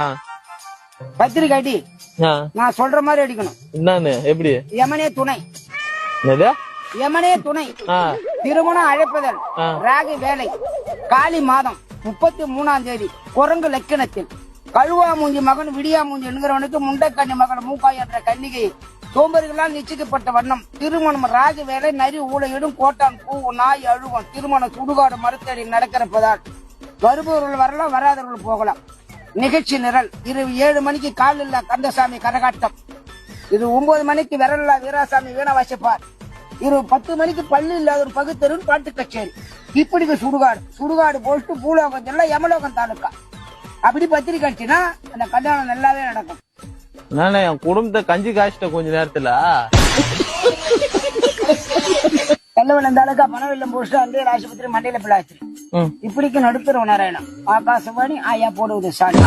ஆ. பத்திரிக்கை அடி ஆ. நான் சொல்ற மாதிரி அடிக்கணும். என்னன்னு எப்படி யமனே துணை, என்னது? யமனே துணை. ஆ. திருமணம் அழைப்புதல், ஆ. ராகு வேலை, காலி மாதம் 33ஆம் தேதி, குரங்கு லக்கணத்தில், கழுவா மூஞ்சி மகன் விடியா மூஞ்சி என்கிறவனுக்கு முண்டைக்கண்ணி மகன் மூக்காய் என்ற கன்னிகை சோம்பர்களால் நிச்சயிக்கப்பட்ட வண்ணம். திருமணம் ராகு வேலை, நரி ஊழையிடும், கோட்டான் பூ நாய் அழுகும். திருமணம் சுடுகாடு மறுத்தடி நடக்கிறப்பதால் வருபவர்கள் வரலாம், வராதவர்கள் போகலாம். நிகழ்ச்சி நிரல் இரவு 7 மணிக்கு கால் இல்ல கந்தசாமி கரகாட்டம். இது 9 மணிக்கு விரல்லா வீராசாமி வீண வாசிப்பார். இரவு 10 மணிக்கு பள்ளி இல்லாத ஒரு பகுத்தரும் பாட்டு கச்சேரி. இப்படிக்கு சுடுகாடு போட்டு பூலோகம் எல்லாம் யமலோகம் தாலுக்கா. அப்படி பத்திரிக்கை அடிச்சுன்னா அந்த கல்யாணம் நல்லாவே நடக்கும். நானே என் குடும்பத்தை கஞ்சி காய்ச்சிட்ட கொஞ்ச நேரத்துல. வெள்ளவெள்ளம் தாலுக்கா பணவெல்லம் போஸ்ட் அந்த ஆஸ்பத்திரி மண்டையில பிள்ளாச்சு. இப்படிக்கு நடுத்தர நாராயணம் ஆகாசவாணி ஆயா போடுவது சாணி.